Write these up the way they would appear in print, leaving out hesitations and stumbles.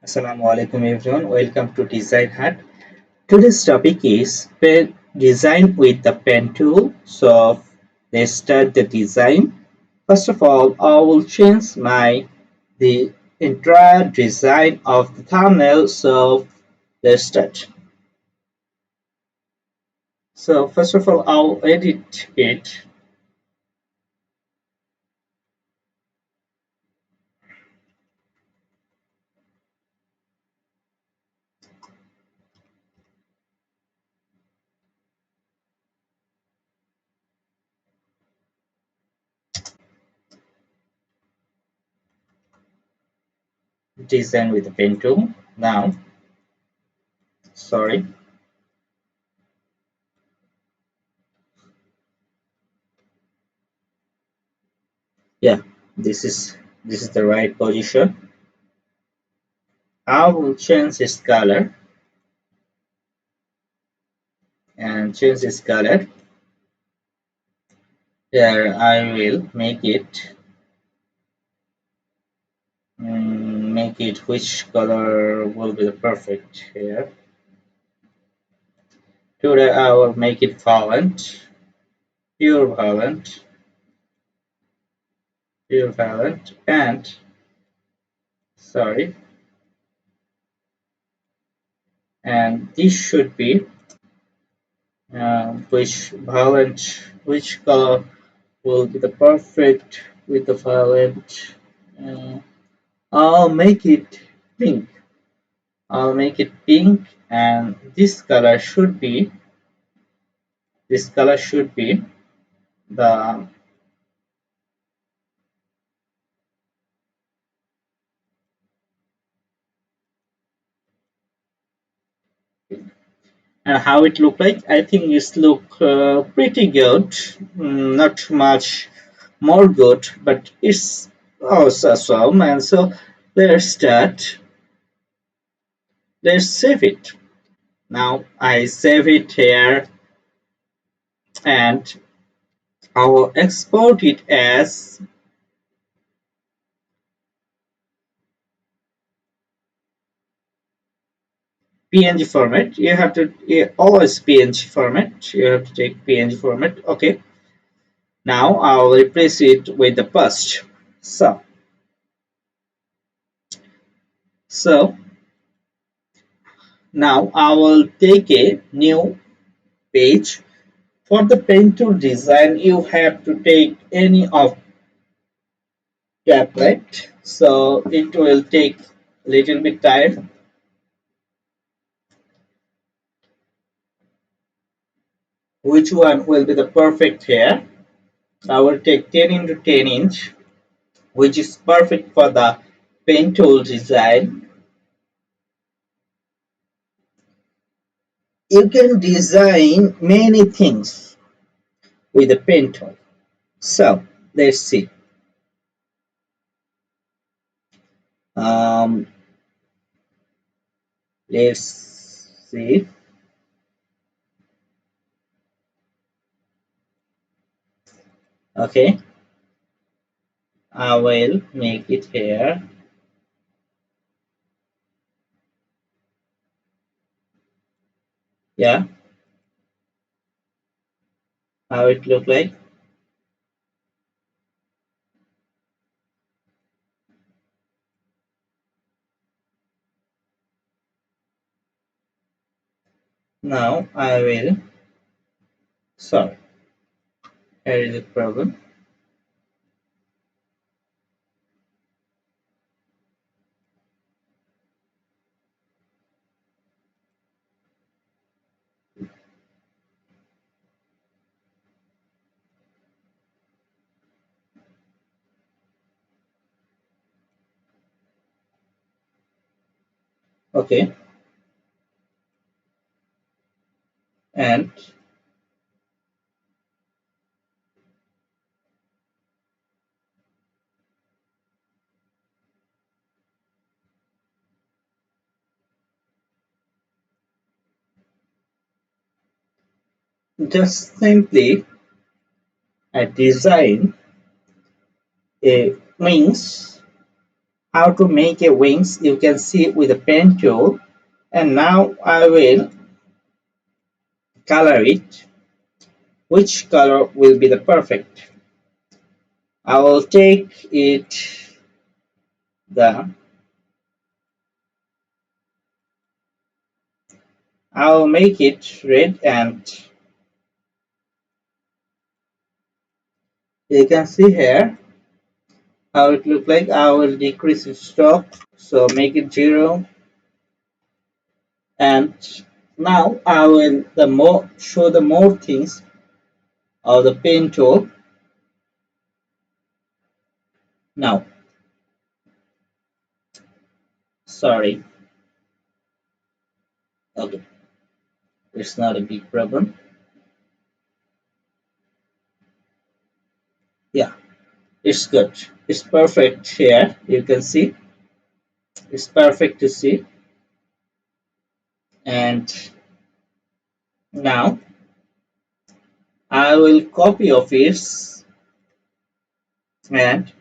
Assalamu alaikum everyone. Welcome to Design Hut. Today's topic is pen design with the pen tool. So let's start the design. First of all, I will change the entire design of the thumbnail. So let's start. So first of all, I'll edit it. Design with the pen tool. Now, sorry. Yeah, this is the right position. I will change its color and change its color. Here I will make it which color will be the perfect here. Today I will make it violet, pure violet, pure violet, and sorry, and this should be which color will be the perfect with the violet. Uh, I'll make it pink. I'll make it pink, and this color should be the and how it look like. I think it's look pretty good. Not much more good, but it's also some. And so let's start. Let's save it. Now I save it here, and I will export it as PNG format. You have to always PNG format. You have to take PNG format. Okay. Now I will replace it with the post. So so now I will take a new page. For the pen tool design, you have to take any of tablet. So it will take little bit time. Which one will be the perfect here? I will take 10 into 10 inch, which is perfect for the pen tool design. You can design many things with a pen tool. So let's see. Um, let's see. Okay, I will make it here. Yeah, how it look like. Now I will. Sorry, here is a problem. Okay, and just simply a design a means how to make a wings. You can see with the pen tool. And now I will color it. Which color will be the perfect? I will take it the I will make it red, and you can see here how it look like. I will decrease its stroke, so make it 0. And now I will show the more things of the pen tool. Now, sorry, okay, it's not a big problem. Yeah, it's good. It's perfect here. You can see it's perfect to see. And now I will copy of it and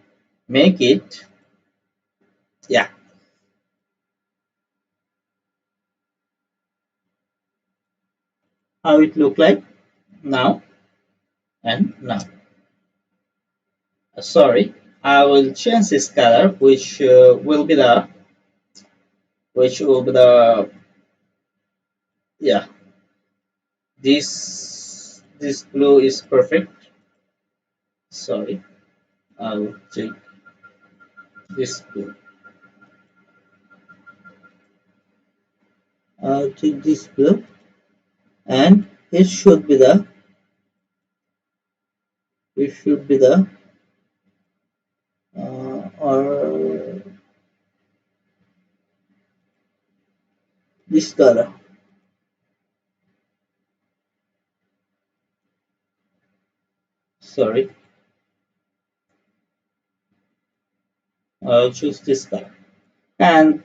make it. Yeah, how it look like now and now. Sorry, I will change this color, which will be the yeah. This blue is perfect. Sorry, I'll take this blue. I'll take this blue, and it should be the or this color. Sorry, I'll choose this color. And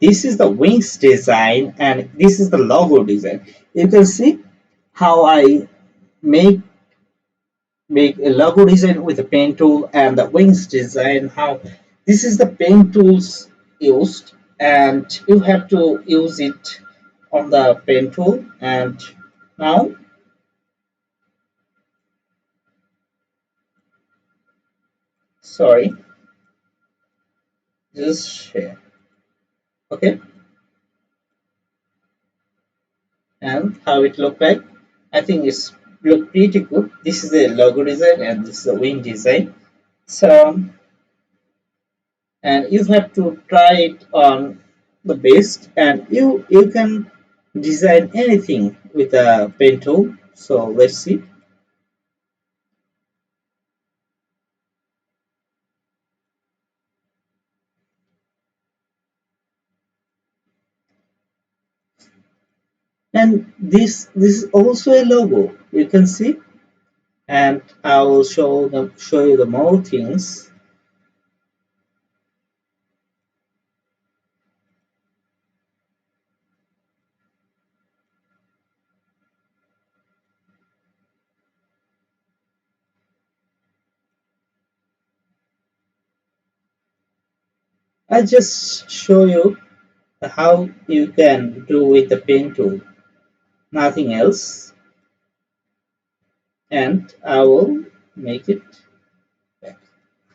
this is the wings design, and this is the logo design. You can see how I make make a logo design with the pen tool, and the wings design how this is the pen tools used, and you have to use it on the pen tool. And now, sorry, just share. Okay, and how it look like. I think it's look pretty good. This is the logo design, and this is the wing design. So, and you have to try it on the best, and you can design anything with a pen tool. So let's see. And this is also a logo, you can see. And I will show you the more things. I just show you how you can do with the pen tool, nothing else. And I will make it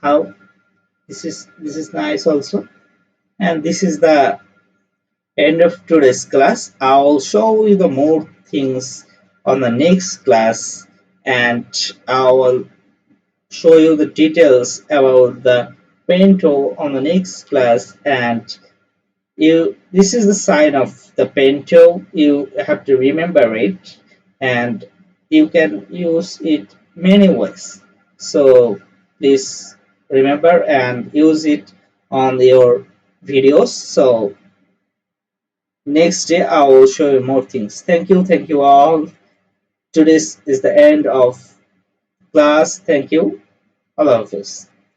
how this is nice also. And this is the end of today's class. I'll show you the more things on the next class, and I will show you the details about the pen tool on the next class. And this is the sign of the pen tool. You have to remember it, and you can use it many ways. So please remember and use it on your videos. So next day I will show you more things. Thank you all. Today's is the end of class. Thank you. Allah Hafiz.